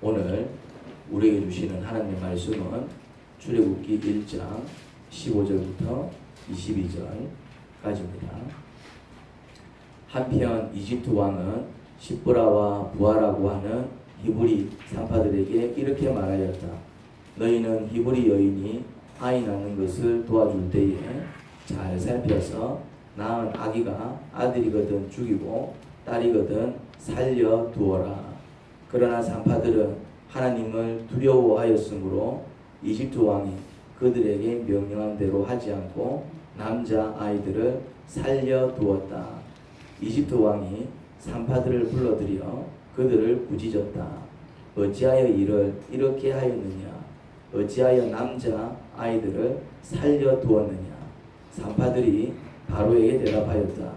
오늘 우리에게 주시는 하나님의 말씀은 출애굽기 1장 15절부터 22절까지입니다. 한편 이집트 왕은 시브라와 부하라고 하는 히브리 산파들에게 이렇게 말하였다. 너희는 히브리 여인이 아이 낳는 것을 도와줄 때에 잘 살펴서 낳은 아기가 아들이거든 죽이고 딸이거든 살려 두어라. 그러나 산파들은 하나님을 두려워하였으므로 이집트 왕이 그들에게 명령한 대로 하지 않고 남자 아이들을 살려 두었다. 이집트 왕이 산파들을 불러들여 그들을 꾸짖었다. 어찌하여 이를 이렇게 하였느냐? 어찌하여 남자 아이들을 살려 두었느냐? 산파들이 바로에게 대답하였다.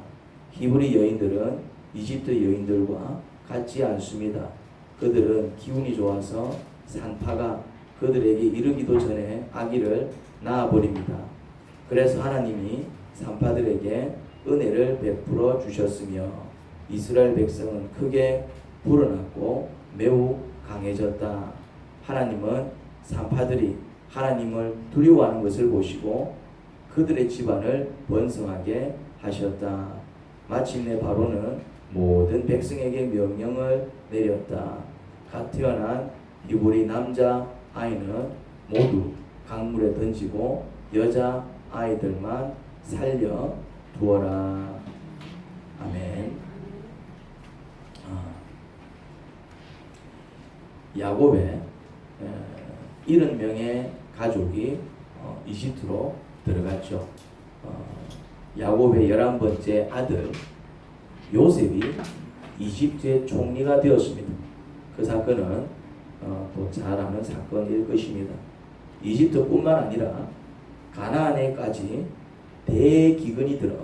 히브리 여인들은 이집트 여인들과 같지 않습니다. 그들은 기운이 좋아서 산파가 그들에게 이르기도 전에 아기를 낳아버립니다. 그래서 하나님이 산파들에게 은혜를 베풀어 주셨으며 이스라엘 백성은 크게 불어났고 매우 강해졌다. 하나님은 산파들이 하나님을 두려워하는 것을 보시고 그들의 집안을 번성하게 하셨다. 마침내 바로는 모든 백성에게 명령을 내렸다. 갓 태어난 히브리 남자 아이는 모두 강물에 던지고 여자 아이들만 살려 두어라. 아멘. 야곱의 70명의 가족이 이집트로 들어갔죠. 야곱의 11번째 아들 요셉이 이집트의 총리가 되었습니다. 그 사건은 또 잘 아는 사건일 것입니다. 이집트뿐만 아니라 가나안에까지 대기근이 들어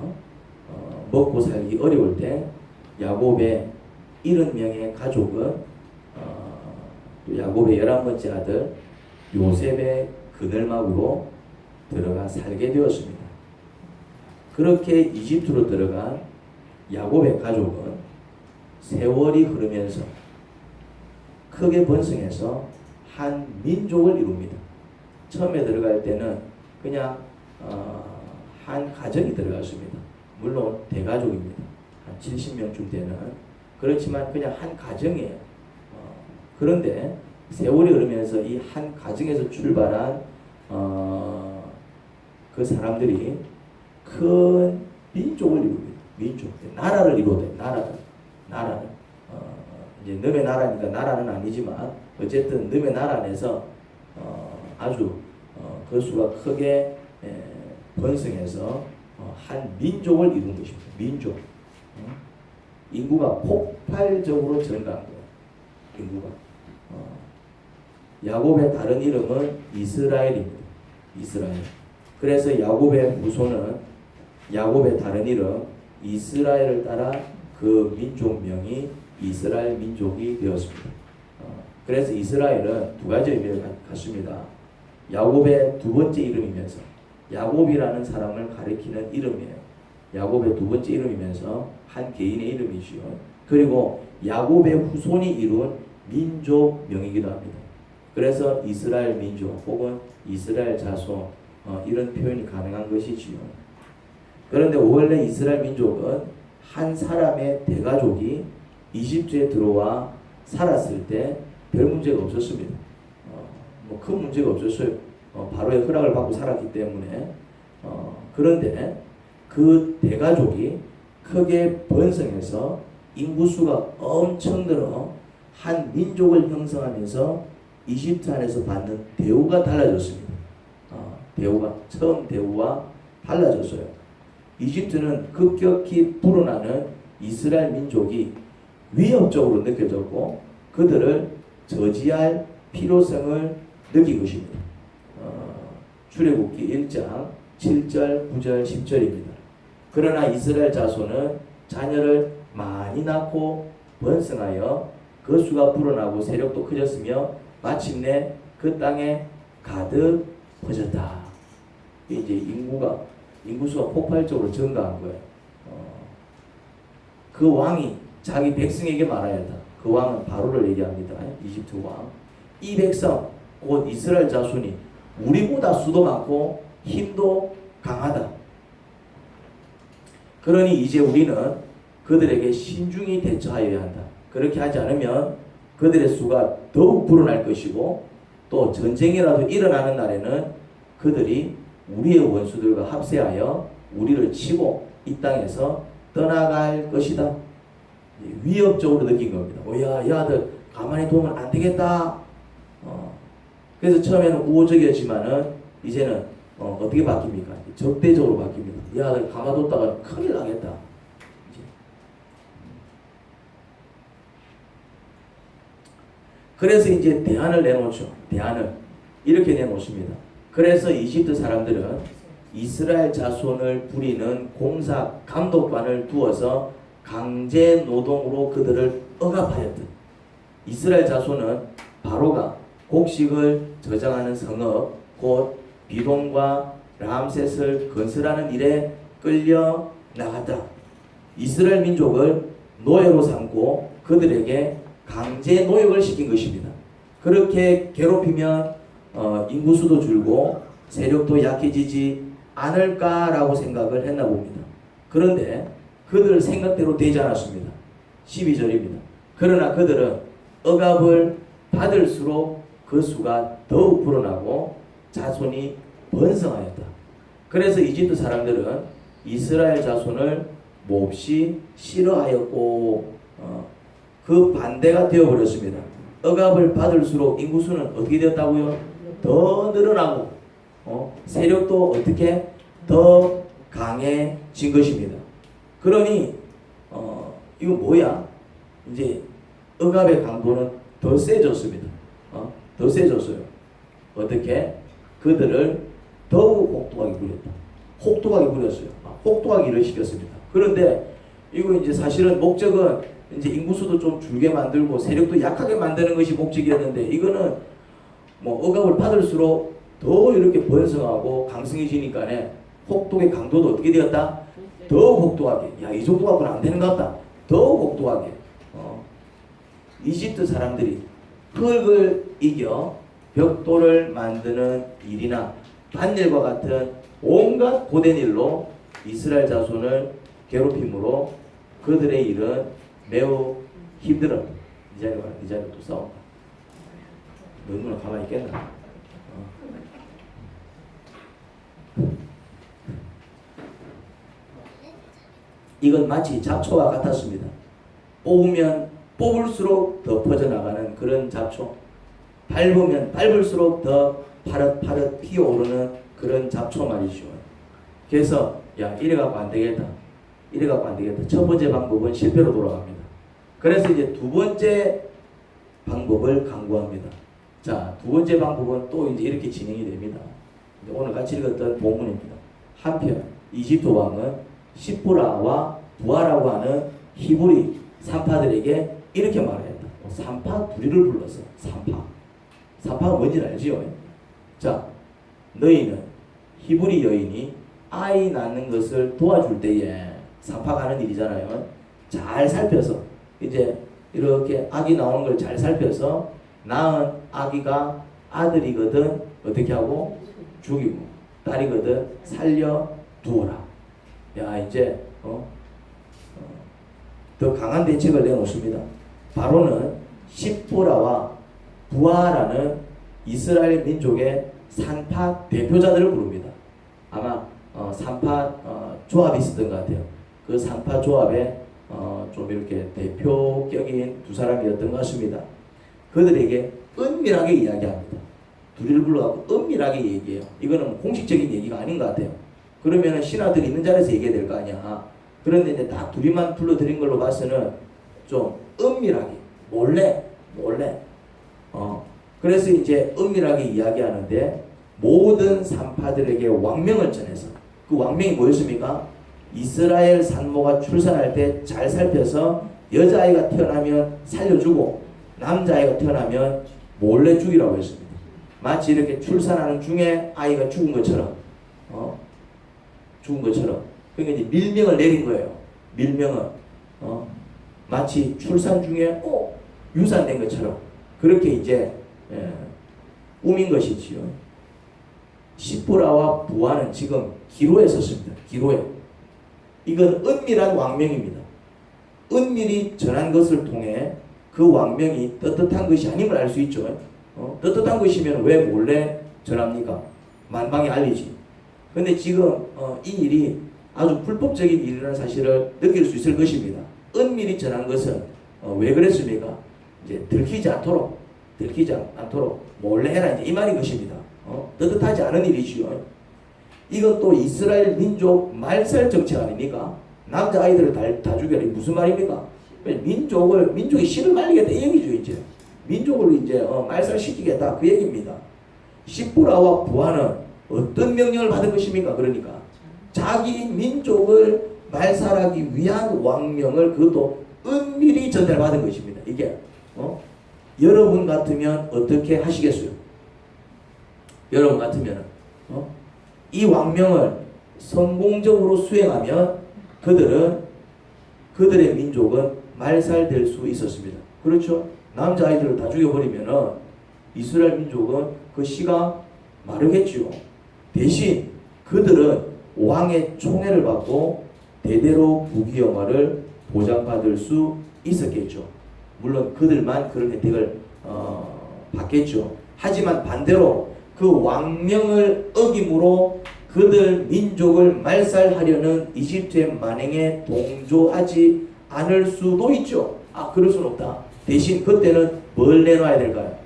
먹고 살기 어려울 때 야곱의 70명의 가족은 또 야곱의 11번째 아들 요셉의 그늘막으로 들어가 살게 되었습니다. 그렇게 이집트로 들어간 야곱의 가족은 세월이 흐르면서 크게 번성해서 한 민족을 이룹니다. 처음에 들어갈 때는 그냥 한 가정이 들어갔습니다. 물론 대가족입니다. 한 70명쯤 되는. 그렇지만 그냥 한 가정이에요. 그런데 세월이 흐르면서 이 한 가정에서 출발한 그 사람들이 큰 민족을 이룹니다. 민족, 나라를 이루어요. 나라를. 이제 너의 나라니까 나라는 아니지만 어쨌든 너의 나라 안에서 아주 그 수가 크게 번성해서 한 민족을 이룬 것입니다. 민족. 인구가 폭발적으로 증가한 거예요. 인구가. 야곱의 다른 이름은 이스라엘입니다. 이스라엘. 그래서 야곱의 후손은 야곱의 다른 이름 이스라엘을 따라 그 민족명이 이스라엘 민족이 되었습니다. 그래서 이스라엘은 두 가지 의미를 갖습니다. 야곱의 두 번째 이름이면서 야곱이라는 사람을 가리키는 이름이에요. 야곱의 두 번째 이름이면서 한 개인의 이름이지요. 그리고 야곱의 후손이 이룬 민족명이기도 합니다. 그래서 이스라엘 민족 혹은 이스라엘 자손 이런 표현이 가능한 것이지요. 그런데 원래 이스라엘 민족은 한 사람의 대가족이 이집트에 들어와 살았을 때 별 문제가 없었습니다. 뭐 큰 문제가 없었어요. 바로의 허락을 받고 살았기 때문에. 그런데 그 대가족이 크게 번성해서 인구수가 엄청 늘어 한 민족을 형성하면서 이집트 안에서 받는 대우가 달라졌습니다. 대우가 처음 대우와 달라졌어요. 이집트는 급격히 불어나는 이스라엘 민족이 위협적으로 느껴졌고 그들을 저지할 필요성을 느낀 것입니다. 출애굽기 1장 7절, 9절, 10절입니다. 그러나 이스라엘 자손은 자녀를 많이 낳고 번성하여 그 수가 불어나고 세력도 커졌으며 마침내 그 땅에 가득 퍼졌다. 이제 인구수가 폭발적으로 증가한 거예요. 그 왕이 자기 백성에게 말하였다. 그 왕은 바로를 얘기합니다. 이집트 왕. 이 백성 곧 이스라엘 자손이 우리보다 수도 많고 힘도 강하다. 그러니 이제 우리는 그들에게 신중히 대처하여야 한다. 그렇게 하지 않으면 그들의 수가 더욱 불어날 것이고 또 전쟁이라도 일어나는 날에는 그들이 우리의 원수들과 합세하여 우리를 치고 이 땅에서 떠나갈 것이다. 위협적으로 느낀 겁니다. 야, 이 아들 가만히 두면 안 되겠다. 그래서 처음에는 우호적이었지만은 이제는 어떻게 바뀝니까? 적대적으로 바뀝니다. 이 아들 가만뒀다가 큰일 나겠다. 그래서 이제 대안을 내놓죠. 대안을 이렇게 내놓습니다. 그래서 이집트 사람들은 이스라엘 자손을 부리는 공사 감독관을 두어서 강제 노동으로 그들을 억압하였다. 이스라엘 자손은 바로가 곡식을 저장하는 성읍 곧 비돔과 람셋을 건설하는 일에 끌려 나갔다. 이스라엘 민족을 노예로 삼고 그들에게 강제 노역을 시킨 것입니다. 그렇게 괴롭히면 인구수도 줄고 세력도 약해지지 않을까라고 생각을 했나 봅니다. 그런데 그들 생각대로 되지 않았습니다. 12절입니다. 그러나 그들은 억압을 받을수록 그 수가 더욱 불어나고 자손이 번성하였다. 그래서 이집트 사람들은 이스라엘 자손을 몹시 싫어하였고 그 반대가 되어버렸습니다. 억압을 받을수록 인구수는 어떻게 되었다고요? 더 늘어나고 세력도 어떻게 더 강해진 것입니다. 그러니 이거 뭐야? 이제 억압의 강도는 더 세졌습니다. 더 세졌어요. 어떻게? 그들을 더욱 혹독하게 부렸다. 혹독하게 부렸어요. 혹독하게 일을 시켰습니다. 그런데 이거 이제 사실은 목적은 이제 인구수도 좀 줄게 만들고 세력도 약하게 만드는 것이 목적이었는데 이거는 뭐 억압을 받을수록 더 이렇게 번성하고 강성해지니까네 혹독의 강도도 어떻게 되었다? 더욱 혹독하게. 야, 이 정도 갖고는 안 되는 것 같다. 더욱 혹독하게. 이집트 사람들이 흙을 이겨 벽돌을 만드는 일이나 밭일과 같은 온갖 고된 일로 이스라엘 자손을 괴롭힘으로 그들의 일은 매우 힘들어. 이 자리가 또 싸운다. 너 누나 가만히 있겠나? 이건 마치 잡초와 같았습니다. 뽑으면 뽑을수록 더 퍼져나가는 그런 잡초, 밟으면 밟을수록 더 파릇파릇 피어오르는 그런 잡초 말이죠. 그래서 야, 이래갖고 안 되겠다. 이래갖고 안 되겠다. 첫 번째 방법은 실패로 돌아갑니다. 그래서 이제 두 번째 방법을 강구합니다. 자, 두 번째 방법은 또 이제 이렇게 진행이 됩니다. 오늘 같이 읽었던 본문입니다. 한편 이집트 왕은 시프라와 부하라고 하는 히브리 산파들에게 이렇게 말했다. 산파 둘이를 불러서 산파가 뭔지 알지요? 자, 너희는 히브리 여인이 아이 낳는 것을 도와줄 때에 산파가 하는 일이잖아요. 잘 살펴서 이제 이렇게 아기 나오는 걸 잘 살펴서 낳은 아기가 아들이거든 어떻게 하고 죽이고 딸이거든 살려 두어라. 야, 이제 더 강한 대책을 내놓습니다. 바로는 시프라와 부하라는 이스라엘 민족의 산파 대표자들을 부릅니다. 아마 산파 조합이 있었던 것 같아요. 그 산파 조합에 좀 이렇게 대표격인 두 사람이었던 것 같습니다. 그들에게 은밀하게 이야기합니다. 둘이를 불러갖고 은밀하게 얘기해요. 이거는 공식적인 얘기가 아닌 것 같아요. 그러면 신하들이 있는 자리에서 얘기해야 될 거 아니야. 그런데 이제 딱 둘이만 불러드린 걸로 봐서는 좀 은밀하게 몰래 그래서 이제 은밀하게 이야기하는데 모든 산파들에게 왕명을 전해서 그 왕명이 뭐였습니까? 이스라엘 산모가 출산할 때 잘 살펴서 여자아이가 태어나면 살려주고 남자아이가 태어나면 몰래 죽이라고 했습니다. 마치 이렇게 출산하는 중에 아이가 죽은 것처럼 그러니까 이제 밀명을 내린 거예요. 밀명은 마치 출산 중에 유산된 것처럼 그렇게 이제 꾸민 것이지요. 시프라와 부하는 지금 기로에 섰습니다. 기로에. 이건 은밀한 왕명입니다. 은밀히 전한 것을 통해 그 왕명이 떳떳한 것이 아님을 알 수 있죠. 떳떳한 것이면 왜 몰래 전합니까? 만방에 알리지. 근데 지금 이 일이 아주 불법적인 일이라는 사실을 느낄 수 있을 것입니다. 은밀히 전한 것은 왜 그랬습니까? 이제 들키지 않도록 몰래 해라 이제 이 말인 것입니다. 떳떳하지 않은 일이지요. 이것도 이스라엘 민족 말살 정책 아닙니까? 남자 아이들을 다 죽여라. 무슨 말입니까? 민족의 씨를 말리겠다 이 얘기죠. 이제 민족을 이제 말살시키겠다 그 얘기입니다. 시프라와 부하는 어떤 명령을 받은 것입니까? 그러니까 자기 민족을 말살하기 위한 왕명을 그것도 은밀히 전달받은 것입니다. 이게 여러분 같으면 어떻게 하시겠어요? 여러분 같으면 이 왕명을 성공적으로 수행하면 그들의 민족은 말살될 수 있었습니다. 그렇죠? 남자아이들을 다 죽여버리면은 이스라엘 민족은 그 씨가 마르겠죠. 대신 그들은 왕의 총애를 받고 대대로 부귀영화를 보장받을 수 있었겠죠. 물론 그들만 그런 혜택을 받겠죠. 하지만 반대로 그 왕명을 어김으로 그들 민족을 말살하려는 이집트의 만행에 동조하지 않을 수도 있죠. 그럴 수는 없다. 대신 그때는 뭘 내놔야 될까요?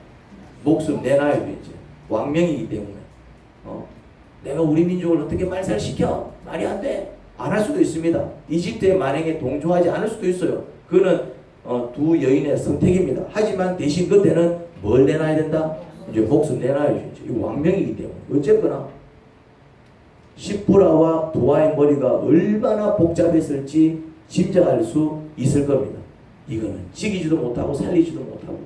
목숨 내놔야죠. 이제 왕명이기 때문에 내가 우리 민족을 어떻게 말살시켜? 말이 안 돼. 안 할 수도 있습니다. 이집트의 만행에 동조하지 않을 수도 있어요. 그거는 두 여인의 선택입니다. 하지만 대신 그때는 뭘 내놔야 된다? 이제 목숨 내놔야죠. 이 왕명이기 때문에 어쨌거나 시프라와 부하의 머리가 얼마나 복잡했을지 짐작할 수 있을 겁니다. 이거는 죽이지도 못하고 살리지도 못하고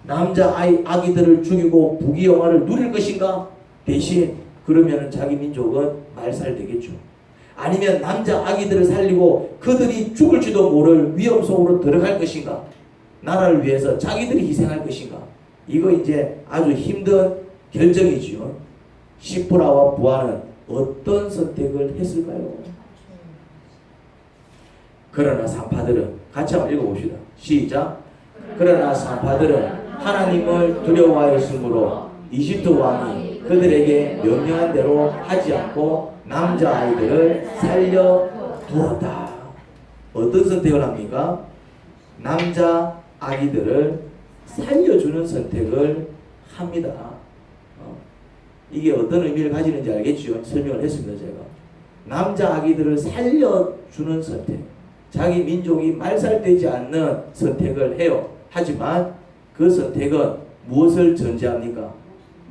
남자 아기들을 죽이고 부귀영화를 누릴 것인가? 대신 그러면 자기 민족은 말살되겠죠. 아니면 남자 아기들을 살리고 그들이 죽을지도 모를 위험 속으로 들어갈 것인가? 나라를 위해서 자기들이 희생할 것인가? 이거 이제 아주 힘든 결정이지요. 시프라와 부하는 어떤 선택을 했을까요? 그러나 산파들은 같이 한번 읽어봅시다. 시작. 그러나 산파들은 하나님을 두려워하였으므로 이집트 왕이 그들에게 명령한 대로 하지 않고 남자아이들을 살려두었다. 어떤 선택을 합니까? 남자아이들을 살려주는 선택을 합니다. 이게 어떤 의미를 가지는지 알겠죠? 설명을 했습니다. 제가 남자 아기들을 살려주는 선택, 자기 민족이 말살되지 않는 선택을 해요. 하지만 그 선택은 무엇을 전제합니까?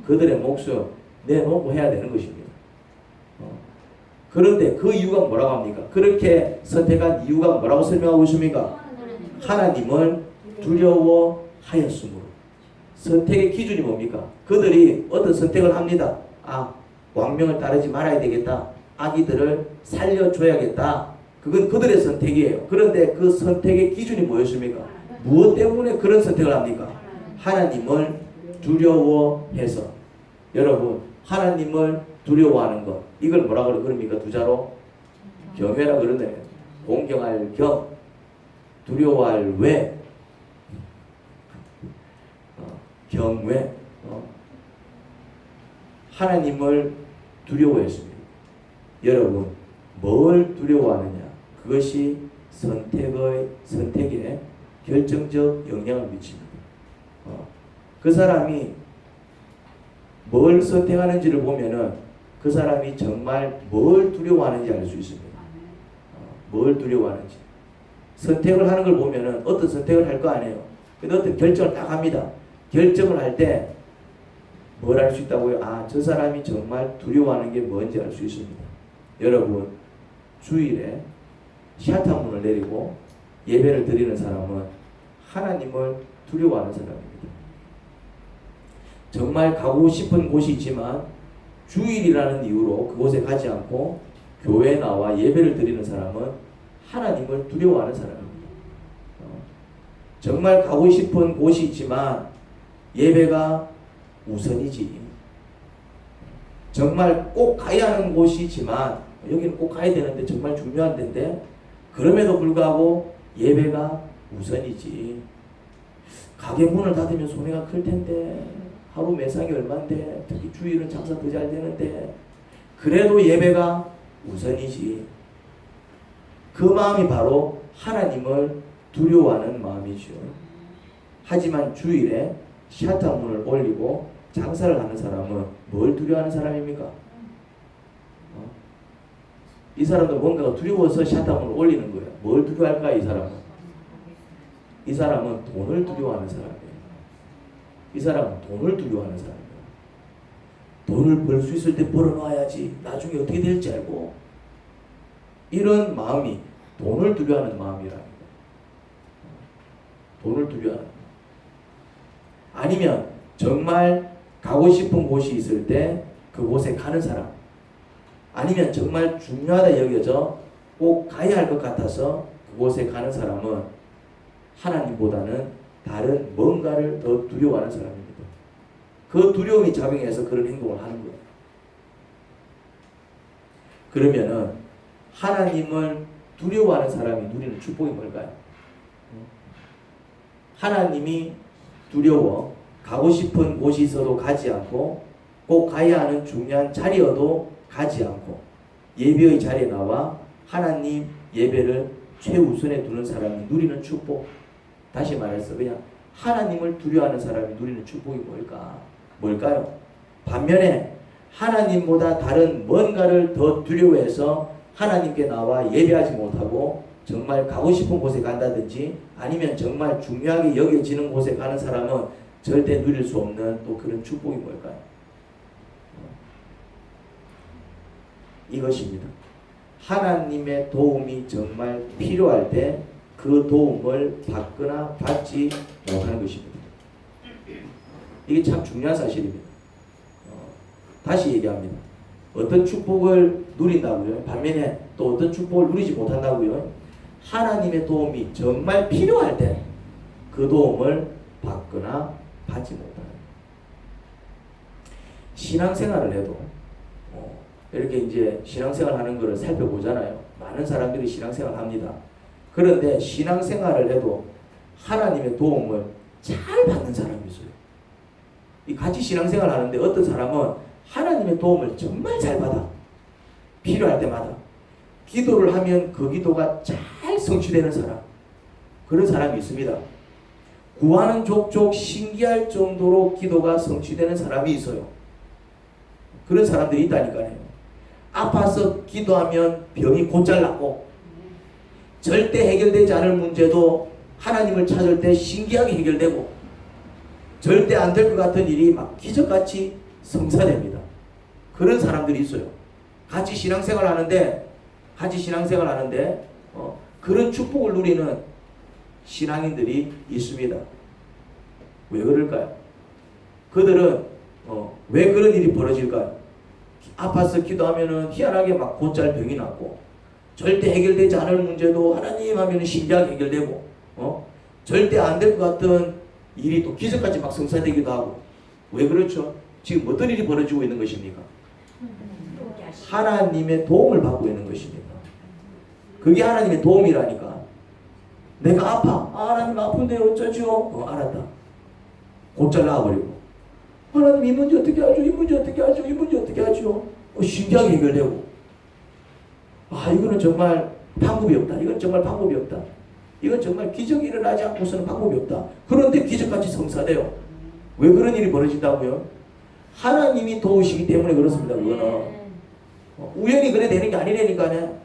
그들의 목숨 내놓고 해야 되는 것입니다. 그런데 그 이유가 뭐라고 합니까? 그렇게 선택한 이유가 뭐라고 설명하고 있습니까? 하나님을 두려워하였으므로. 선택의 기준이 뭡니까? 그들이 어떤 선택을 합니다. 왕명을 따르지 말아야 되겠다. 아기들을 살려줘야겠다. 그건 그들의 선택이에요. 그런데 그 선택의 기준이 뭐였습니까? 무엇 때문에 그런 선택을 합니까? 하나님을 두려워해서. 여러분, 하나님을 두려워하는 것, 이걸 뭐라고 그럽니까? 두 자로 경외라 그러네. 공경할 경, 두려워할 외, 경외. 하나님을 두려워했습니다. 여러분, 뭘 두려워하느냐? 그것이 선택에 결정적 영향을 미칩니다. 그 사람이 뭘 선택하는지를 보면은 그 사람이 정말 뭘 두려워하는지 알 수 있습니다. 뭘 두려워하는지. 선택을 하는 걸 보면은 어떤 선택을 할 거 아니에요. 근데 어떤 결정을 딱 합니다. 결정을 할 때 뭘 알 수 있다고요? 저 사람이 정말 두려워하는 게 뭔지 알 수 있습니다. 여러분, 주일에 샤타문을 내리고 예배를 드리는 사람은 하나님을 두려워하는 사람입니다. 정말 가고 싶은 곳이 있지만 주일이라는 이유로 그곳에 가지 않고 교회에 나와 예배를 드리는 사람은 하나님을 두려워하는 사람입니다. 정말 가고 싶은 곳이 있지만 예배가 우선이지. 정말 꼭 가야 하는 곳이지만 여기는 꼭 가야 되는데 정말 중요한 데인데 그럼에도 불구하고 예배가 우선이지. 가게 문을 닫으면 손해가 클 텐데 하루 매상이 얼만데 특히 주일은 장사 더 잘 되는데 그래도 예배가 우선이지. 그 마음이 바로 하나님을 두려워하는 마음이죠. 하지만 주일에 샤타문을 올리고 장사를 하는 사람은 뭘 두려워하는 사람입니까? 이 사람도 뭔가가 두려워서 샤타문을 올리는 거예요. 뭘 두려워할까 이 사람은? 이 사람은 돈을 두려워하는 사람이에요. 이 사람은 돈을 두려워하는 사람이에요. 돈을 벌 수 있을 때 벌어놔야지 나중에 어떻게 될지 알고 이런 마음이 돈을 두려워하는 마음이랍니다. 돈을 두려워하는 아니면 정말 가고 싶은 곳이 있을 때 그곳에 가는 사람 아니면 정말 중요하다 여겨져 꼭 가야 할 것 같아서 그곳에 가는 사람은 하나님보다는 다른 뭔가를 더 두려워하는 사람입니다. 그 두려움이 작용해서 그런 행동을 하는 거예요. 그러면은 하나님을 두려워하는 사람이 누리는 축복이 뭘까요? 하나님이 두려워 가고 싶은 곳이 있어도 가지 않고 꼭 가야 하는 중요한 자리여도 가지 않고 예배의 자리에 나와 하나님 예배를 최우선에 두는 사람이 누리는 축복. 다시 말해서 그냥 하나님을 두려워하는 사람이 누리는 축복이 뭘까요? 반면에 하나님보다 다른 뭔가를 더 두려워해서 하나님께 나와 예배하지 못하고 정말 가고 싶은 곳에 간다든지 아니면 정말 중요하게 여겨지는 곳에 가는 사람은 절대 누릴 수 없는 또 그런 축복이 뭘까요? 이것입니다. 하나님의 도움이 정말 필요할 때 그 도움을 받거나 받지 못하는 것입니다. 이게 참 중요한 사실입니다. 다시 얘기합니다. 어떤 축복을 누린다고요? 반면에 또 어떤 축복을 누리지 못한다고요? 하나님의 도움이 정말 필요할 때 그 도움을 받거나 받지 못하는 신앙생활을 해도 이렇게 이제 신앙생활 하는 것을 살펴보잖아요. 많은 사람들이 신앙생활 합니다. 그런데 신앙생활을 해도 하나님의 도움을 잘 받는 사람이 있어요. 이 같이 신앙생활 하는데 어떤 사람은 하나님의 도움을 정말 잘 받아. 필요할 때마다. 기도를 하면 그 기도가 잘 성취되는 사람. 그런 사람이 있습니다. 구하는 족족 신기할 정도로 기도가 성취되는 사람이 있어요. 그런 사람들이 있다니까요. 아파서 기도하면 병이 곧잘 낫고 절대 해결되지 않을 문제도 하나님을 찾을 때 신기하게 해결되고 절대 안 될 것 같은 일이 막 기적같이 성사됩니다. 그런 사람들이 있어요. 같이 신앙생활 하는데 그런 축복을 누리는 신앙인들이 있습니다. 왜 그럴까요? 그들은 왜 그런 일이 벌어질까요? 아파서 기도하면은 희한하게 막 곧잘 병이 낫고 절대 해결되지 않을 문제도 하나님 하면은 신기하게 해결되고 절대 안 될 것 같은 일이 또 기적같이 막 성사되기도 하고 왜 그렇죠? 지금 어떤 일이 벌어지고 있는 것입니까? 하나님의 도움을 받고 있는 것입니다. 그게 하나님의 도움이라니까. 내가 아파. 하나님 아픈데 어쩌죠? 알았다. 곧잘 나아버리고 하나님 이 문제 어떻게 하죠? 이 문제 어떻게 하죠? 이 문제 어떻게 하죠? 신기하게 해결되고 이거는 정말 방법이 없다. 이건 정말 방법이 없다. 이건 정말 기적이 일어나지 않고서는 방법이 없다. 그런데 기적같이 성사돼요. 왜 그런 일이 벌어진다고요? 하나님이 도우시기 때문에 그렇습니다. 그거는 우연히 그래 되는 게 아니라니까요.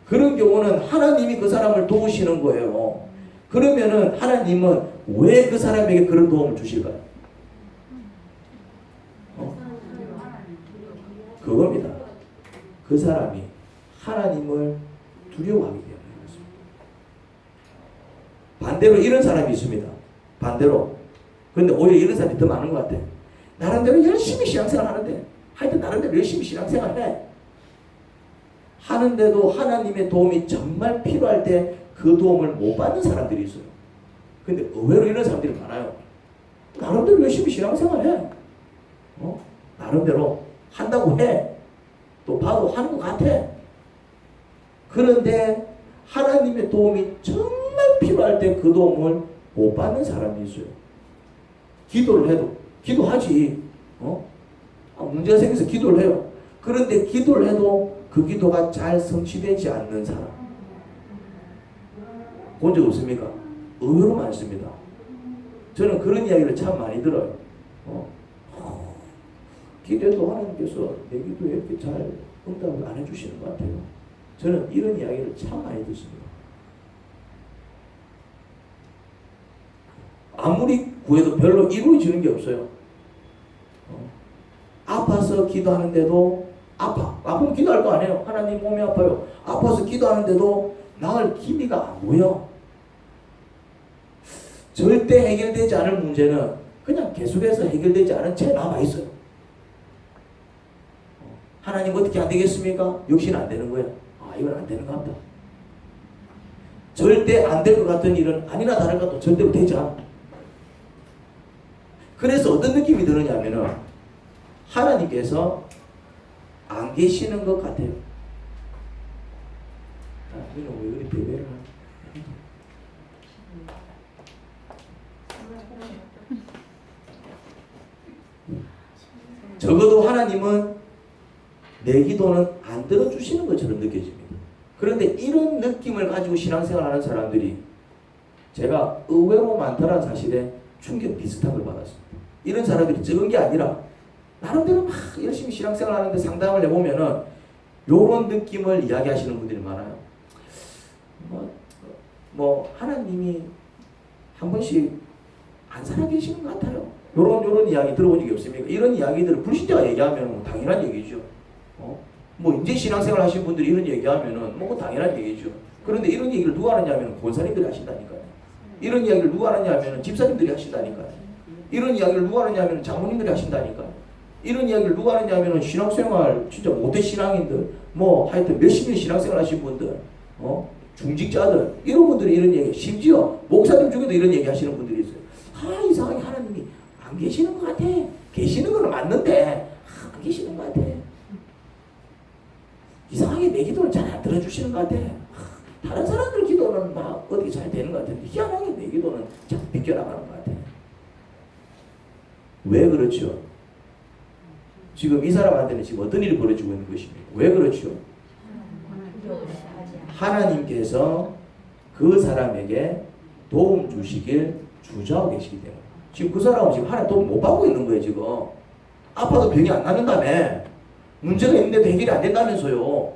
그런 경우는 하나님이 그 사람을 도우시는 거예요. 그러면은 하나님은 왜 그 사람에게 그런 도움을 주실까요? 그겁니다. 그 사람이 하나님을 두려워하기 때문에 그렇습니다. 반대로 이런 사람이 있습니다. 반대로. 그런데 오히려 이런 사람이 더 많은 것 같아. 나름대로 열심히 신앙생활 하는데 하여튼 나름대로 열심히 신앙생활 해. 하는데도 하나님의 도움이 정말 필요할 때 그 도움을 못 받는 사람들이 있어요. 근데 의외로 이런 사람들이 많아요. 나름대로 열심히 신앙생활해. 나름대로 한다고 해. 또 봐도 하는 것 같아. 그런데 하나님의 도움이 정말 필요할 때 그 도움을 못 받는 사람이 있어요. 기도를 해도 기도하지. 문제가 생겨서 기도를 해요. 그런데 기도를 해도 그 기도가 잘 성취되지 않는 사람 본 적 없습니까? 의외로 많습니다. 저는 그런 이야기를 참 많이 들어요. 기도해도 하나님께서 내 기도에 이렇게 잘 응답을 안 해주시는 것 같아요. 저는 이런 이야기를 참 많이 듣습니다. 아무리 구해도 별로 이루어지는 게 없어요. 아파서 기도하는데도 아프면 기도할 거 아니에요. 하나님 몸이 아파요. 아파서 기도하는데도 나을 기미가 안 보여. 절대 해결되지 않을 문제는 그냥 계속해서 해결되지 않은 채 남아있어요. 하나님 어떻게 안 되겠습니까? 역시는 안 되는 거예요. 이건 안 되는 것 같다. 절대 안 될 것 같은 일은 아니나 다를까 또 절대로 되지 않아. 그래서 어떤 느낌이 드느냐면은 하나님께서 안 계시는 것 같아요. 우리는 왜 그리 배배를 하나? 적어도 하나님은 내 기도는 안 들어주시는 것처럼 느껴집니다. 그런데 이런 느낌을 가지고 신앙생활하는 사람들이 제가 의외로 많다는 사실에 충격 비슷한 걸 받았습니다. 이런 사람들이 적은 게 아니라 나름대로 막 열심히 신앙생활하는데 상담을 해보면은 요런 느낌을 이야기하시는 분들이 많아요. 하나님이 한 번씩 안 살아계시는 것 같아요. 요런 이야기 들어본 적이 없습니까? 이런 이야기들을 불신자가 얘기하면 당연한 얘기죠. 이제 신앙생활 하신 분들이 이런 얘기하면은 당연한 얘기죠. 그런데 이런 얘기를 누가 하느냐면 권사님들이 하신다니까요. 이런 이야기를 누가 하느냐면 집사님들이 하신다니까요. 이런 이야기를 누가 하느냐면 장모님들이 하신다니까요. 이런 이야기를 누가 하느냐면 신앙생활 진짜 모태 신앙인들 하여튼 몇십 년 신앙생활 하신 분들 중직자들 이런 분들이 이런 얘기 심지어 목사님 중에도 이런 얘기 하시는 분들이 있어요. 이상하게 하나님이 안 계시는 것 같아. 계시는 건 맞는데 안 계시는 것 같아. 이상하게 내 기도를 잘 안 들어주시는 것 같아. 다른 사람들 기도는 막 어떻게 잘 되는 것 같은데 희한하게 내 기도는 자꾸 비껴나가는 것 같아. 왜 그렇죠? 지금 이 사람한테는 지금 어떤 일이 벌어지고 있는 것입니까? 왜 그렇죠? 하나님께서 그 사람에게 도움 주시길 주저하고 계시기 때문에 지금 그 사람은 지금 하나님 도움 못 받고 있는 거예요. 지금 아파도 병이 안 낫는다며 문제가 있는데도 해결이 안 된다면서요.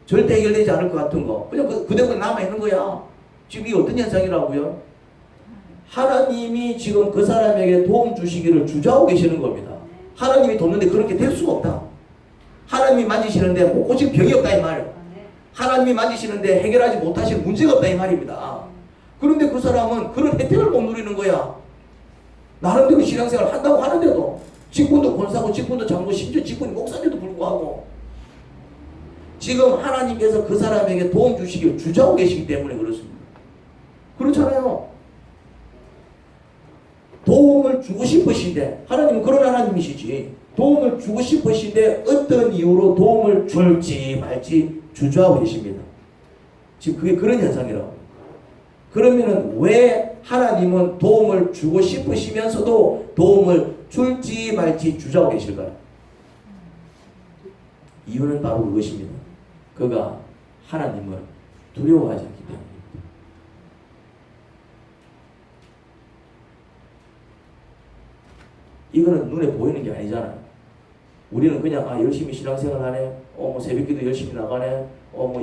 절대 해결되지 않을 것 같은 거 그냥 그대로 남아있는 거야. 지금 이게 어떤 현상이라고요? 하나님이 지금 그 사람에게 도움 주시기를 주저하고 계시는 겁니다. 하나님이 돕는데 그렇게 될 수가 없다. 하나님이 만지시는데 못 고칠 병이 없다 이 말이에요. 하나님이 만지시는데 해결하지 못하실 문제가 없다 이 말입니다. 그런데 그 사람은 그런 혜택을 못 누리는 거야. 나름대로 신앙생활 한다고 하는데도 직분도 권사고 직분도 장로 심지어 직분이 목사인데도 불구하고 지금 하나님께서 그 사람에게 도움 주시기를 주저하고 계시기 때문에 그렇습니다. 그렇잖아요. 도움을 주고 싶으신데 하나님은 그런 하나님이시지. 도움을 주고 싶으신데 어떤 이유로 도움을 줄지 말지 주저하고 계십니다. 지금 그게 그런 현상이라고. 그러면은 왜 하나님은 도움을 주고 싶으시면서도 도움을 줄지 말지 주저하고 계실까요? 이유는 바로 그것입니다. 그가 하나님을 두려워하지 않기 때문입니다. 이거는 눈에 보이는 게 아니잖아요. 우리는 그냥 열심히 신앙생활 하네. 새벽기도 열심히 나가네.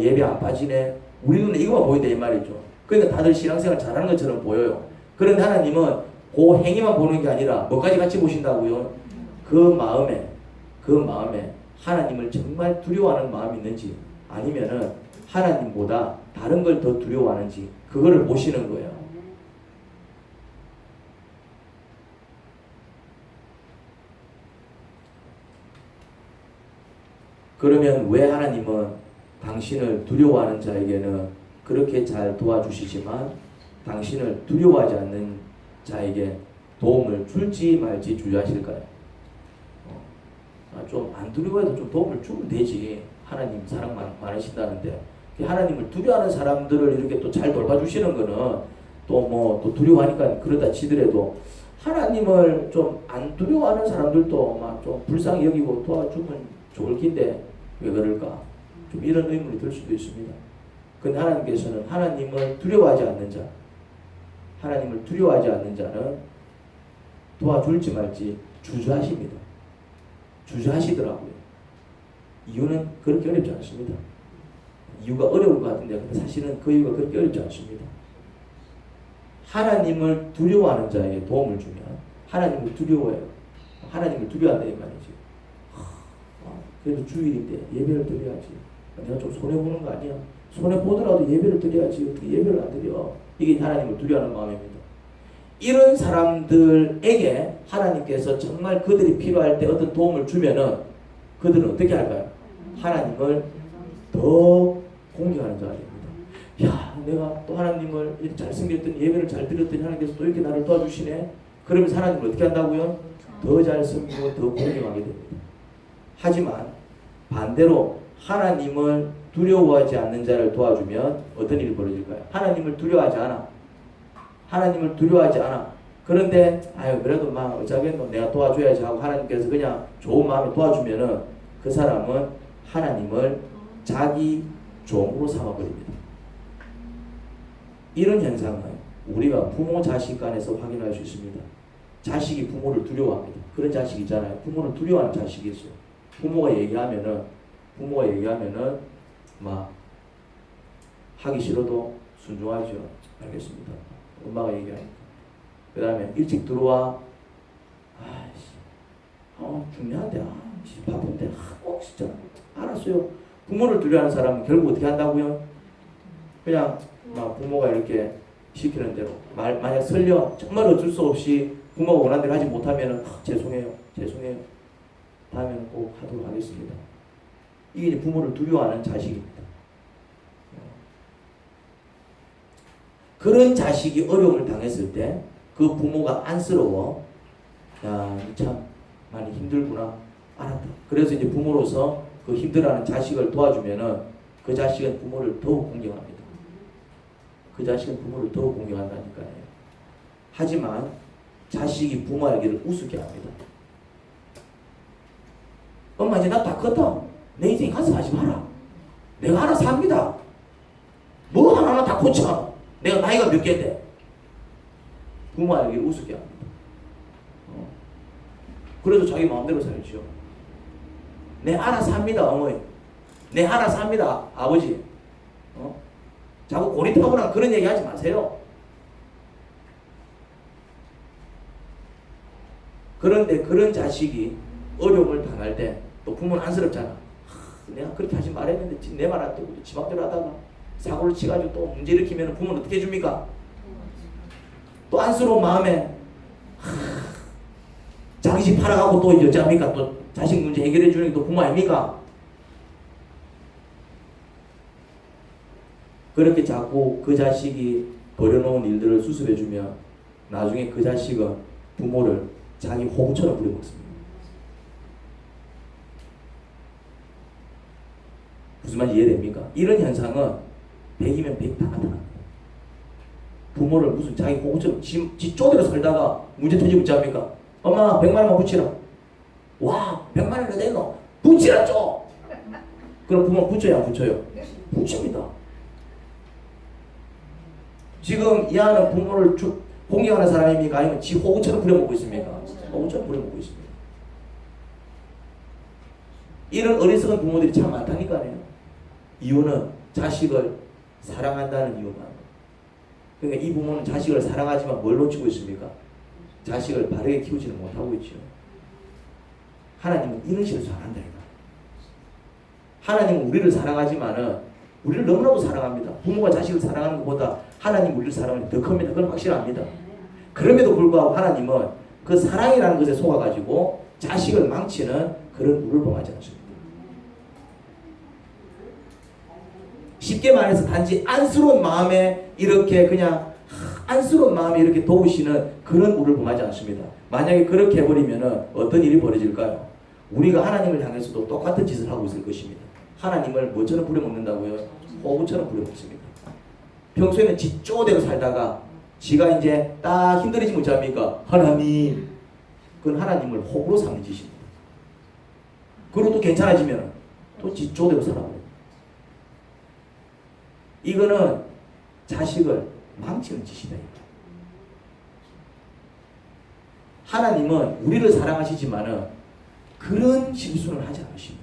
예배 안 빠지네. 우리 눈에 이거만 보인다 이 말이죠. 그러니까 다들 신앙생활 잘하는 것처럼 보여요. 그런데 하나님은 그 행위만 보는 게 아니라 뭐까지 같이 보신다고요? 그 마음에 하나님을 정말 두려워하는 마음이 있는지 아니면은 하나님보다 다른 걸 더 두려워하는지 그거를 보시는 거예요. 그러면 왜 하나님은 당신을 두려워하는 자에게는 그렇게 잘 도와주시지만 당신을 두려워하지 않는 자에게 도움을 줄지 말지 주저하실까요? 좀 안 두려워해도 좀 도움을 주면 되지. 하나님 사랑 많으신다는데 하나님을 두려워하는 사람들을 이렇게 또 잘 돌봐주시는 거는 또 두려워하니까 그러다 치더라도 하나님을 좀 안 두려워하는 사람들도 막 좀 불쌍히 여기고 도와주면 좋을 긴데 왜 그럴까? 좀 이런 의문이 들 수도 있습니다. 근데 하나님께서는 하나님을 두려워하지 않는 자, 하나님을 두려워하지 않는 자는 도와줄지 말지 주저하십니다. 주저하시더라고요. 이유는 그렇게 어렵지 않습니다. 이유가 어려울 것 같은데 사실은 그 이유가 그렇게 어렵지 않습니다. 하나님을 두려워하는 자에게 도움을 주면 하나님을 두려워해요. 하나님을 두려워한다 이 말이지. 그래도 주일인데 예배를 드려야지. 내가 좀 손해보는 거 아니야? 손해보더라도 예배를 드려야지. 어떻게 예배를 안 드려? 이게 하나님을 두려워하는 마음입니다. 이런 사람들에게 하나님께서 정말 그들이 필요할 때 어떤 도움을 주면은 그들은 어떻게 할까요? 하나님을 더 공경하는 자가 됩니다. 야, 내가 또 하나님을 이렇게 잘 섬겼더니 예배를 잘 드렸더니 하나님께서 또 이렇게 나를 도와주시네. 그러면서 하나님을 어떻게 한다고요? 더 잘 섬기고 더 공경하게 됩니다. 하지만 반대로 하나님을 두려워하지 않는 자를 도와주면 어떤 일이 벌어질까요? 하나님을 두려워하지 않아. 하나님을 두려워하지 않아. 그런데 그래도 막 어차피 내가 도와줘야지 하고 하나님께서 그냥 좋은 마음에 도와주면은 그 사람은 하나님을 자기 종으로 삼아버립니다. 이런 현상은 우리가 부모 자식 간에서 확인할 수 있습니다. 자식이 부모를 두려워합니다. 그런 자식 있잖아요. 부모를 두려워하는 자식이 있어요. 부모가 얘기하면은 막 하기 싫어도 순종하죠. 알겠습니다. 엄마가 얘기하니까. 그 다음에 일찍 들어와. 중요한데 바쁜데 꼭 진짜 알았어요. 부모를 두려워하는 사람은 결국 어떻게 한다고요? 그냥 막 부모가 이렇게 시키는 대로 만약 설령 정말 어쩔 수 없이 부모가 원하는 대로 하지 못하면은 죄송해요. 다음에는 꼭 하도록 하겠습니다. 이게 이제 부모를 두려워하는 자식입니다. 그런 자식이 어려움을 당했을 때 그 부모가 안쓰러워. 야, 참 많이 힘들구나. 알았다. 그래서 이제 부모로서 그 힘들어하는 자식을 도와주면은 그 자식은 부모를 더욱 공경합니다. 그 자식은 부모를 더욱 공경한다니까요. 하지만 자식이 부모에게를 우습게 합니다. 엄마 이제 나 다 컸다. 내 인생 간섭하지 마라. 내가 알아서 합니다. 뭐 하나하나 다 고쳐. 내가 나이가 몇 개인데. 부모에게를 우습게 합니다. 그래도 자기 마음대로 살죠. 내 알아서 합니다, 어머니. 내 알아서 합니다, 아버지. 자꾸 고리타분한 그런 얘기 하지 마세요. 그런데 그런 자식이 어려움을 당할 때 또 부모는 안쓰럽잖아. 내가 그렇게 하지 말했는데 내 말 안 듣고 지 맘대로 하다가 사고를 치가지고 또 문제 일으키면 부모는 어떻게 해줍니까? 또 안쓰러운 마음에 자기 집 팔아가고 또 이제 어찌합니까? 또 자식 문제 해결해 주는 게 또 부모 아닙니까? 그렇게 자꾸 그 자식이 벌여놓은 일들을 수습해주면 나중에 그 자식은 부모를 자기 호구처럼 부려먹습니다. 무슨 말인지 이해됩니까? 이런 현상은 100이면 100 다 나타납니다. 부모를 무슨 자기 호구처럼 지 쪼대로 살다가 문제 터지면 어찌합니까? 엄마 100만 원만 붙이라. 와 100만 원이나 됐노? 붙이라 좀. 그럼 부모는 붙여요 안 붙여요? 붙입니다. 지금 이 아는 부모를 공경하는 사람입니까? 아니면 지 호구처럼 부려먹고 있습니까? 호구처럼 부려먹고 있습니다. 이런 어리석은 부모들이 참 많다니까요. 이유는 자식을 사랑한다는 이유만. 그러니까 이 부모는 자식을 사랑하지만 뭘 놓치고 있습니까? 자식을 바르게 키우지는 못하고 있죠. 하나님은 이런 식으로 잘한다. 하나님은 우리를 사랑하지만은 우리를 너무나도 사랑합니다. 부모가 자식을 사랑하는 것보다 하나님 우리를 사랑하는 게 더 큽니다. 그건 확실합니다. 그럼에도 불구하고 하나님은 그 사랑이라는 것에 속아가지고 자식을 망치는 그런 우를 범하지 않습니다. 쉽게 말해서 단지 안쓰러운 마음에 이렇게 그냥 안쓰러운 마음에 이렇게 도우시는 그런 우를 범하지 않습니다. 만약에 그렇게 해버리면 어떤 일이 벌어질까요? 우리가 하나님을 향해서도 똑같은 짓을 하고 있을 것입니다. 하나님을 뭐처럼 부려먹는다고요? 호구처럼 부려먹습니다. 평소에는 지 쪼대로 살다가 지가 이제 딱 힘들어지면 어찌합니까? 하나님. 그건 하나님을 호구로 삼는 짓입니다. 그리고 또 괜찮아지면 또 지 쪼대로 살아버려요. 이거는 자식을 망치는 짓이다. 하나님은 우리를 사랑하시지만은 그런 실수는 하지 않으십니다.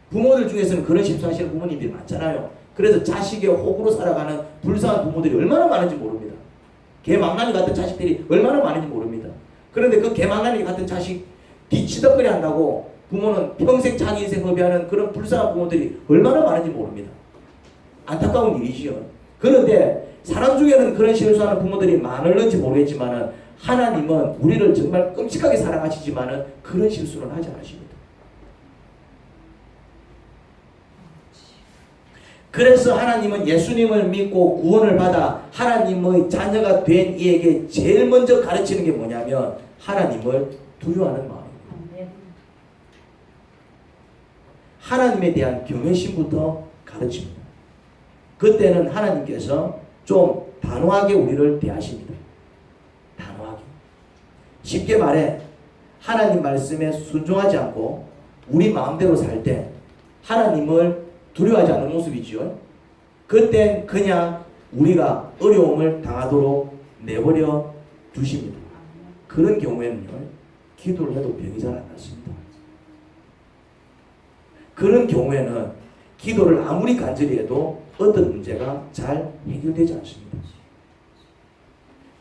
부모들 중에서는 그런 실수하시는 부모님들이 많잖아요. 그래서 자식의 호구로 살아가는 불쌍한 부모들이 얼마나 많은지 모릅니다. 개망나니 같은 자식들이 얼마나 많은지 모릅니다. 그런데 그 개망나니 같은 자식 뒤치덕거리 한다고 부모는 평생 자기 인생 허비하는 그런 불쌍한 부모들이 얼마나 많은지 모릅니다. 안타까운 일이지요. 그런데 사람 중에는 그런 실수하는 부모들이 많을는지 모르겠지만은 하나님은 우리를 정말 끔찍하게 사랑하시지만은 그런 실수는 하지 않으십니다. 그래서 하나님은 예수님을 믿고 구원을 받아 하나님의 자녀가 된 이에게 제일 먼저 가르치는 게 뭐냐면 하나님을 두려워하는 마음입니다. 하나님에 대한 경외심부터 가르칩니다. 그때는 하나님께서 좀 단호하게 우리를 대하십니다. 단호하게. 쉽게 말해 하나님 말씀에 순종하지 않고 우리 마음대로 살 때 하나님을 두려워하지 않는 모습이지요. 그땐 그냥 우리가 어려움을 당하도록 내버려 두십니다. 그런 경우에는요, 기도를 해도 병이 잘 안 낫습니다. 그런 경우에는 기도를 아무리 간절히 해도 어떤 문제가 잘 해결되지 않습니다.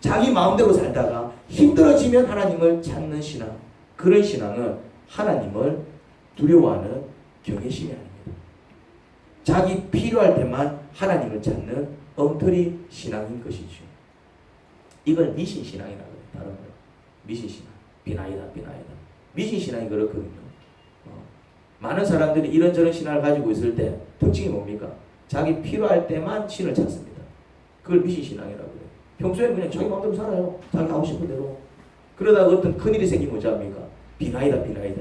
자기 마음대로 살다가 힘들어지면 하나님을 찾는 신앙, 그런 신앙은 하나님을 두려워하는 경외심이 아닙니다. 자기 필요할 때만 하나님을 찾는 엉터리 신앙인 것이죠. 이걸 미신신앙이라고 해요. 다른 거. 미신신앙. 비나이다. 미신신앙이 그렇거든요. 많은 사람들이 이런저런 신앙을 가지고 있을 때 특징이 뭡니까? 자기 필요할 때만 신을 찾습니다. 그걸 미신신앙이라고 해요. 평소에 그냥 자기 마음대로 살아요. 자기 하고 싶은 대로. 그러다가 어떤 큰일이 생기면 어찌합니까? 비나이다.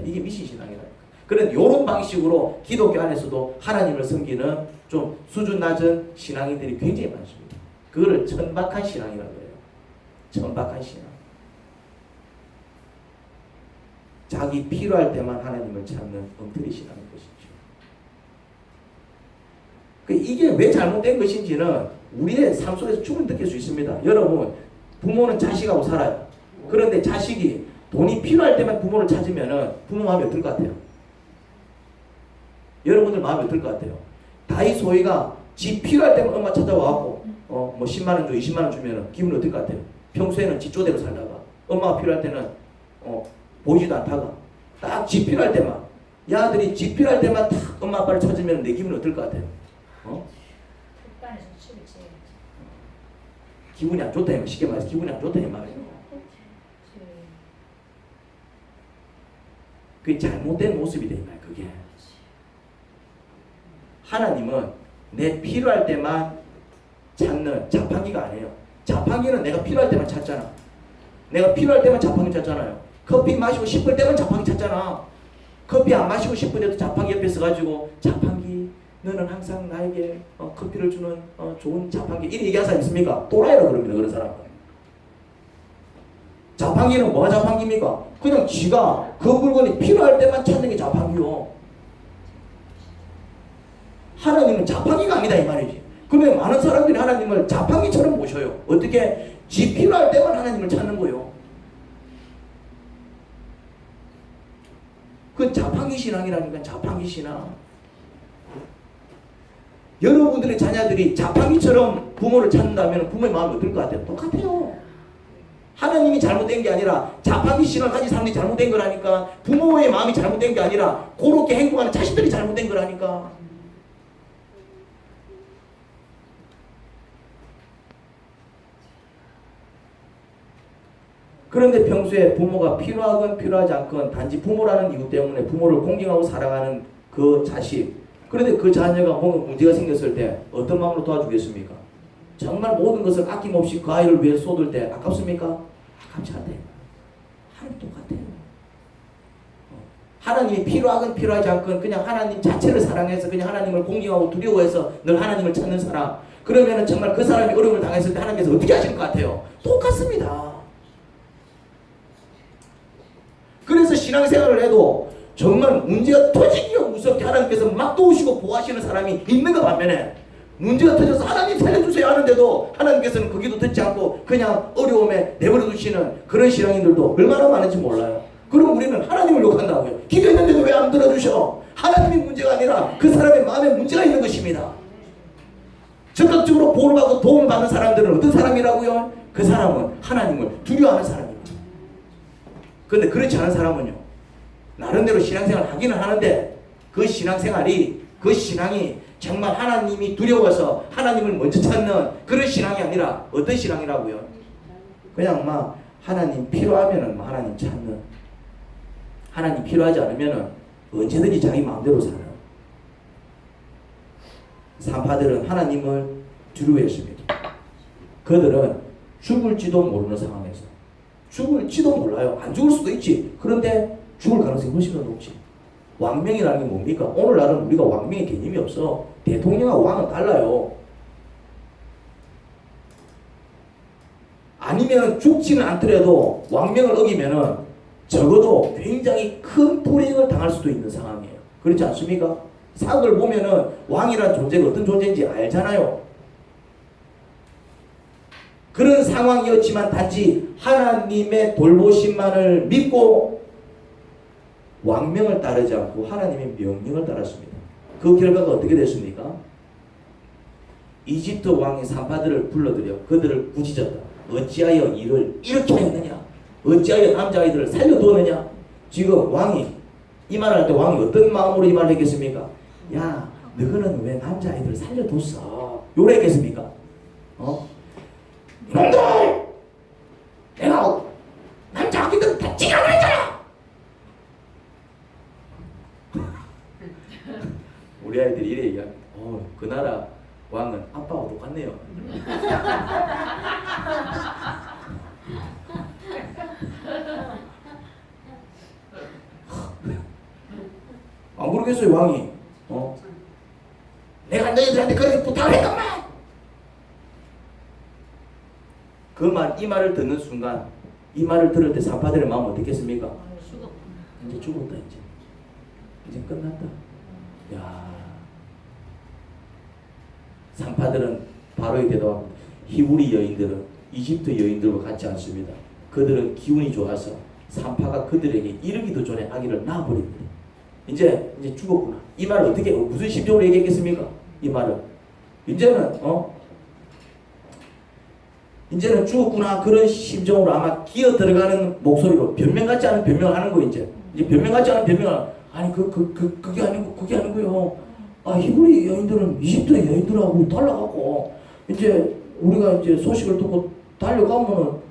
이게 미신신앙이라니까. 그런데 이런 방식으로 기독교 안에서도 하나님을 섬기는 좀 수준 낮은 신앙인들이 굉장히 많습니다. 그거를 천박한 신앙이라고 해요. 천박한 신앙. 자기 필요할 때만 하나님을 찾는 엉터리 신앙인 것이죠. 이게 왜 잘못된 것인지는 우리의 삶 속에서 충분히 느낄 수 있습니다. 여러분, 부모는 자식하고 살아요. 그런데 자식이 돈이 필요할 때만 부모를 찾으면 부모 마음이 어떨 것 같아요? 여러분들 마음이 어떨 것 같아요? 다이소이가 지 필요할 때만 엄마 찾아와갖고 뭐 10만원 줘 20만원 주면 기분이 어떨 것 같아요? 평소에는 지 쪼대로 살다가 엄마가 필요할 때는 보이지도 않다가 딱 지 필요할 때만 야들이 지 필요할 때만 딱 엄마 아빠를 찾으면 내 기분이 어떨 것 같아요? 기분이 안 좋다. 쉽게 말해서 기분이 안 좋다 이 말이에요. 그게 잘못된 모습이다 이 말. 그게 하나님은 내 필요할 때만 찾는 자판기가 아니에요. 자판기는 내가 필요할 때만 찾잖아. 내가 필요할 때만 자판기 찾잖아요. 커피 마시고 싶을 때만 자판기 찾잖아. 커피 안 마시고 싶을 때도 자판기 옆에 서가지고 자판기 너는 항상 나에게 커피를 주는 좋은 자판기 이렇게 얘기하는 사람 있습니까? 또라이라고 그럽니다. 그런 사람은. 자판기는 뭐가 자판기입니까? 그냥 지가 그 물건이 필요할 때만 찾는 게 자판기요. 하나님은 자판기가 아니다 이 말이지. 그러면 많은 사람들이 하나님을 자판기처럼 모셔요. 어떻게? 지 필요할 때만 하나님을 찾는 거예요. 그 자판기 신앙이라니까. 자판기 신앙. 여러분들의 자녀들이 자판기처럼 부모를 찾는다면 부모의 마음이 어떨 것 같아요? 똑같아요. 하나님이 잘못된 게 아니라 자판기 신앙을 가진 사람들이 잘못된 거라니까. 부모의 마음이 잘못된 게 아니라 그렇게 행동하는 자식들이 잘못된 거라니까. 그런데 평소에 부모가 필요하건 필요하지 않건 단지 부모라는 이유 때문에 부모를 공경하고 사랑하는 그 자식, 그런데 그 자녀가 뭔가 문제가 생겼을 때 어떤 마음으로 도와주겠습니까? 정말 모든 것을 아낌없이 그 아이를 위해 쏟을 때 아깝습니까? 아깝지 않대요. 하나님 똑같아요. 하나님이 필요하건 필요하지 않건 그냥 하나님 자체를 사랑해서 그냥 하나님을 공경하고 두려워해서 늘 하나님을 찾는 사람, 그러면은 정말 그 사람이 어려움을 당했을 때 하나님께서 어떻게 하실 것 같아요? 똑같습니다. 그래서 신앙생활을 해도 정말 문제가 터지기가 무섭게 하나님께서 막 도우시고 보호하시는 사람이 있는가 반면에, 문제가 터져서 하나님 살려주세요 하는데도 하나님께서는 그 기도 듣지 않고 그냥 어려움에 내버려 두시는 그런 신앙인들도 얼마나 많은지 몰라요. 그럼 우리는 하나님을 욕한다고요. 기도했는데도 왜 안 들어주셔? 하나님이 문제가 아니라 그 사람의 마음에 문제가 있는 것입니다. 적극적으로 보호를 받고 도움을 받는 사람들은 어떤 사람이라고요? 그 사람은 하나님을 두려워하는 사람입니다. 그런데 그렇지 않은 사람은요, 나름대로 신앙생활을 하기는 하는데 그 신앙생활이, 그 신앙이 정말 하나님이 두려워서 하나님을 먼저 찾는 그런 신앙이 아니라 어떤 신앙이라고요? 그냥 막 하나님 필요하면은 하나님 찾는, 하나님 필요하지 않으면은 언제든지 자기 마음대로 살아요. 산파들은 하나님을 두려워했습니다. 그들은 죽을지도 모르는 상황에서, 죽을지도 몰라요. 안 죽을 수도 있지. 그런데 죽을 가능성이 훨씬 더 높지. 왕명이라는 게 뭡니까? 오늘날은 우리가 왕명의 개념이 없어. 대통령하고 왕은 달라요. 아니면 죽지는 않더라도 왕명을 어기면은 적어도 굉장히 큰 불이익을 당할 수도 있는 상황이에요. 그렇지 않습니까? 사극을 보면은 왕이라는 존재가 어떤 존재인지 알잖아요. 그런 상황이었지만 단지 하나님의 돌보심만을 믿고 왕명을 따르지 않고 하나님의 명령을 따랐습니다. 그 결과가 어떻게 됐습니까? 이집트 왕이 산파들을 불러들여 그들을 꾸짖었다. 어찌하여 일을 이렇게 했느냐? 어찌하여 남자아이들을 살려두었느냐? 지금 왕이 이 말을 할 때 왕이 어떤 마음으로 이 말을 했겠습니까? 야, 너희는 왜 남자아이들을 살려뒀어? 요래 했겠습니까? 놈들! 내가 남자 아기들 다 찌라고 했잖아! 우리 아이들이 이래 얘기합니다. 그 나라 왕은 아빠하고 똑같네요. 안 그러겠어요, 왕이? 내가 너희들한테 그렇게 부탁을 했건만! 그 말, 이 말을 듣는 순간, 이 말을 들을 때 산파들의 마음은 어떻겠습니까? 이제 죽었다, 이제 끝났다. 야, 산파들은 바로의 대답합니다. 히브리 여인들은 이집트 여인들과 같지 않습니다. 그들은 기운이 좋아서 산파가 그들에게 이르기도 전에 아기를 낳아버립니다. 이제 죽었구나. 이 말을 어떻게, 무슨 심정으로 얘기했겠습니까? 이 말을. 이제는 죽었구나. 그런 심정으로 아마 기어 들어가는 목소리로 변명 같지 않은 변명을 하는 거, 이제 변명 같지 않은 변명을, 아니, 그게 아니고요. 히브리 여인들은 이집트 여인들하고 달라갖고, 이제 우리가 이제 소식을 듣고 달려가면은,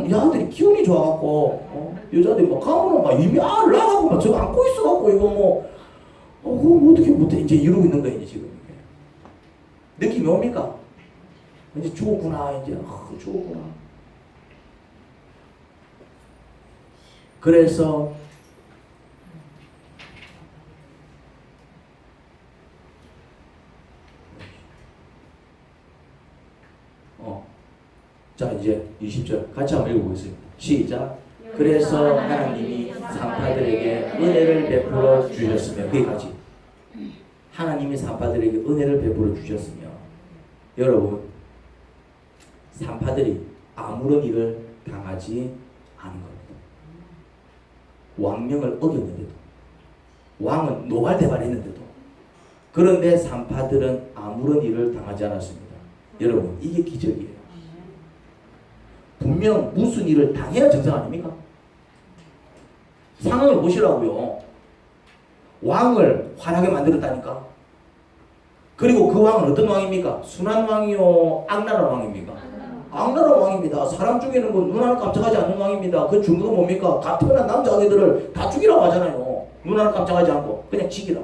야들이 기운이 좋아갖고, 여자들이 막 가면은 막 이미 알을 낳아갖고 막 저거 안고 있어갖고, 이거 그거 어떻게 못해. 이제 이러고 있는 거예요, 지금. 느낌이 옵니까? 이제 죽었구나, 죽었구나. 그래서, 자, 이제 20절 같이 한번 읽어보겠습니다. 시작. 그래서 하나님이 산파들에게 은혜를 베풀어 주셨으며, 거기까지. 하나님이 산파들에게 은혜를 베풀어 주셨으며, 여러분, 산파들이 아무런 일을 당하지 않은 겁니다. 왕명을 어겼는데도, 왕은 노발대발했는데도, 그런데 산파들은 아무런 일을 당하지 않았습니다. 여러분, 이게 기적이에요. 분명 무슨 일을 당해야 정상 아닙니까? 상황을 보시라고요. 왕을 환하게 만들었다니까. 그리고 그 왕은 어떤 왕입니까? 순한 왕이요? 악랄한 왕입니까? 악랄한 왕입니다. 사람 죽이는 거 눈 하나 깜짝하지 않는 왕입니다. 그 증거가 뭡니까? 가뜩이나 남자 아기들을 다 죽이라고 하잖아요. 눈 하나 깜짝하지 않고 그냥 죽이라.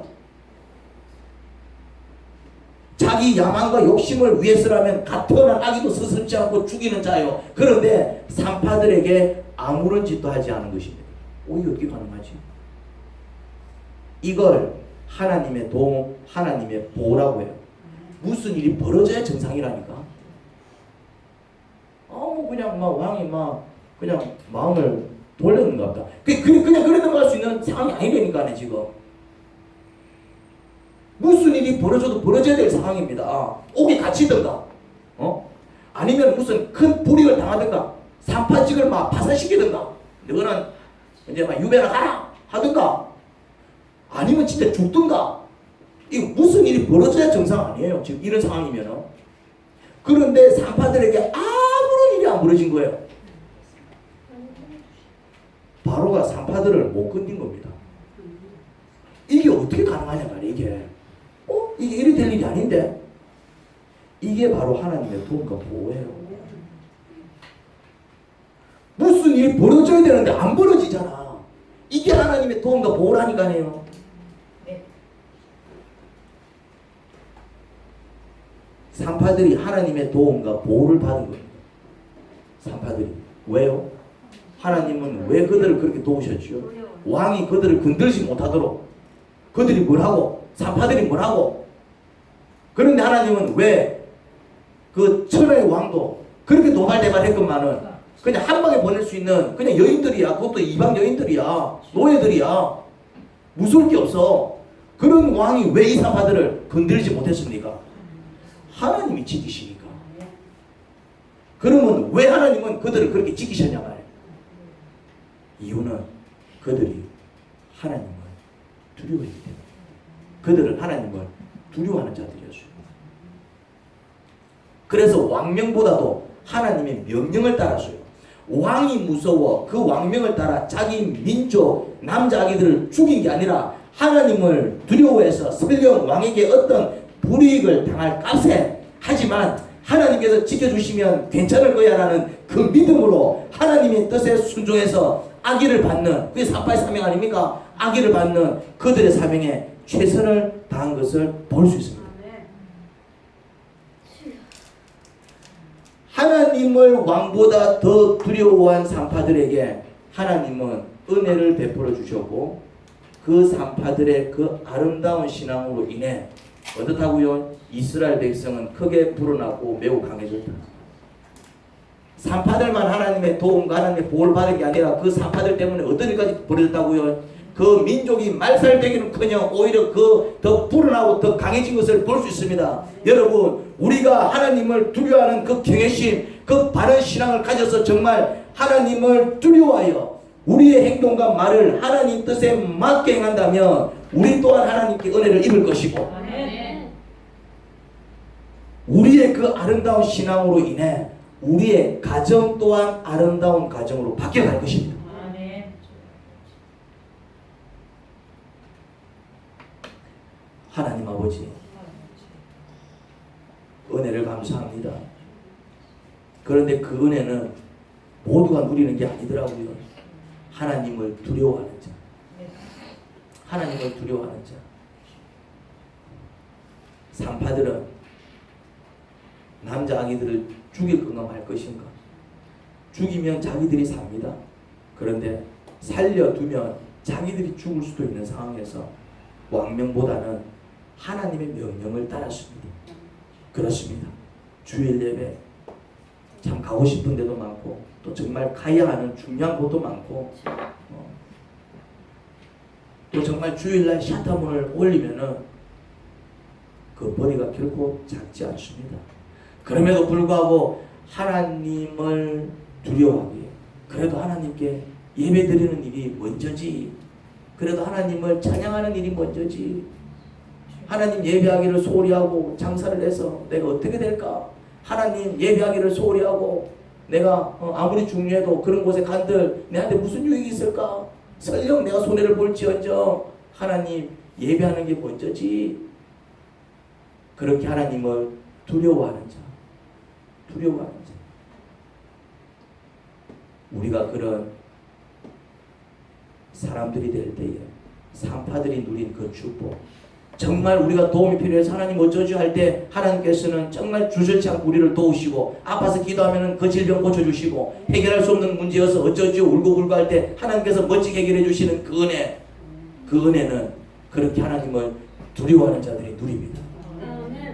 자기 야망과 욕심을 위해서라면 갓 태어난 아기도 스스럽지 않고 죽이는 자요. 그런데 산파들에게 아무런 짓도 하지 않은 것입니다. 이게 어떻게 가능하지? 이걸 하나님의 도움, 하나님의 보호라고 해요. 무슨 일이 벌어져야 정상이라니까. 그냥 왕이 그냥 마음을 돌렸는가 보다. 그냥 그래 넘어갈 수 있는 상황이 아니라니까요, 지금. 무슨 일이 벌어져도 벌어져야 될 상황입니다. 옥에 갇히든가, 아니면 무슨 큰 불이익을 당하든가, 산파직을 파산시키든가, 너는 이제 유배나 가라 하든가, 아니면 진짜 죽든가. 이거 무슨 일이 벌어져야 정상 아니에요, 지금 이런 상황이면은. 그런데 산파들에게 아무런 일이 안 벌어진 거예요. 바로가 산파들을 못 건든 겁니다. 이게 어떻게 가능하냐 말이야, 이게. 이게 이리 될 일이 아닌데. 이게 바로 하나님의 도움과 보호예요. 무슨 일이 벌어져야 되는데 안 벌어지잖아. 이게 하나님의 도움과 보호라니까요. 산파들이 하나님의 도움과 보호를 받은 겁니다. 산파들이. 왜요? 하나님은 왜 그들을 그렇게 도우셨죠? 왕이 그들을 건들지 못하도록. 그들이 뭘 하고? 산파들이 뭘 하고? 그런데 하나님은 왜 그 천하의 왕도 그렇게 노발대발했건만은 그냥 한 방에 보낼 수 있는 그냥 여인들이야. 그것도 이방 여인들이야. 노예들이야. 무서울 게 없어. 그런 왕이 왜 이 산파들을 건들지 못했습니까? 하나님이 지키시니까. 그러면 왜 하나님은 그들을 그렇게 지키셨냐 말이에요. 이유는 그들이 하나님을 두려워했기 때문에. 그들은 하나님을 두려워하는 자들이었어요. 그래서 왕명보다도 하나님의 명령을 따랐어요. 왕이 무서워 그 왕명을 따라 자기 민족 남자 아기들을 죽인 게 아니라 하나님을 두려워해서 설령 왕에게 어떤 불이익을 당할 값에 하지만 하나님께서 지켜주시면 괜찮을 거야 라는 그 믿음으로 하나님의 뜻에 순종해서 아기를 받는, 그게 산파의 사명 아닙니까? 아기를 받는 그들의 사명에 최선을 다한 것을 볼 수 있습니다. 하나님을 왕보다 더 두려워한 산파들에게 하나님은 은혜를 베풀어 주셨고, 그 산파들의 그 아름다운 신앙으로 인해 어떻다고요? 이스라엘 백성은 크게 불어나고 매우 강해졌다. 산파들만 하나님의 도움과 하나님의 보호를 받은 게 아니라 그 산파들 때문에 어떤 일까지 벌어졌다고요? 그 민족이 말살되기는커녕 오히려 그 더 불어나고 더 강해진 것을 볼 수 있습니다. 여러분, 우리가 하나님을 두려워하는 그 경외심, 그 바른 신앙을 가져서 정말 하나님을 두려워하여 우리의 행동과 말을 하나님 뜻에 맞게 행한다면 우리 또한 하나님께 은혜를 입을 것이고, 우리의 그 아름다운 신앙으로 인해 우리의 가정 또한 아름다운 가정으로 바뀌어갈 것입니다. 하나님 아버지, 은혜를 감사합니다. 그런데 그 은혜는 모두가 누리는 게 아니더라고요. 하나님을 두려워하는 자, 하나님을 두려워하는 자. 산파들은 남자 아기들을 죽일 건가 말 것인가? 죽이면 자기들이 삽니다. 그런데 살려두면 자기들이 죽을 수도 있는 상황에서 왕명보다는 하나님의 명령을 따랐습니다. 그렇습니다. 주일 예배 참 가고 싶은 데도 많고 또 정말 가야 하는 중요한 곳도 많고 또 정말 주일날 샤타문을 올리면은 그 머리가 결코 작지 않습니다. 그럼에도 불구하고 하나님을 두려워하기에 그래도 하나님께 예배드리는 일이 먼저지, 그래도 하나님을 찬양하는 일이 먼저지, 하나님 예배하기를 소홀히 하고 장사를 해서 내가 어떻게 될까? 하나님 예배하기를 소홀히 하고 내가 아무리 중요해도 그런 곳에 간들 내한테 무슨 유익이 있을까? 설령 내가 손해를 볼지언정 하나님 예배하는 게 먼저지. 그렇게 하나님을 두려워하는 자, 두려워하는 자. 우리가 그런 사람들이 될 때에 산파들이 누린 그 축복, 정말 우리가 도움이 필요해서 하나님 어쩌지 할 때 하나님께서는 정말 주저치 않고 우리를 도우시고, 아파서 기도하면 그 질병 고쳐주시고, 해결할 수 없는 문제여서 어쩌지 울고불고 할 때 하나님께서 멋지게 해결해 주시는 그 은혜, 그 은혜는 그렇게 하나님을 두려워하는 자들이 누립니다.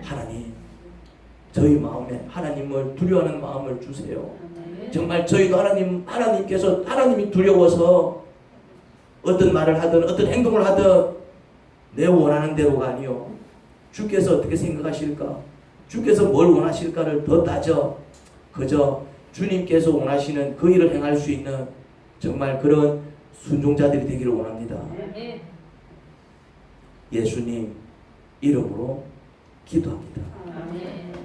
하나님, 저희 마음에 하나님을 두려워하는 마음을 주세요. 정말 저희도 하나님께서, 하나님이 두려워서 어떤 말을 하든 어떤 행동을 하든 내 원하는 대로가 아니요, 주께서 어떻게 생각하실까, 주께서 뭘 원하실까를 더 따져 그저 주님께서 원하시는 그 일을 행할 수 있는 정말 그런 순종자들이 되기를 원합니다. 예수님 이름으로 기도합니다. 아멘.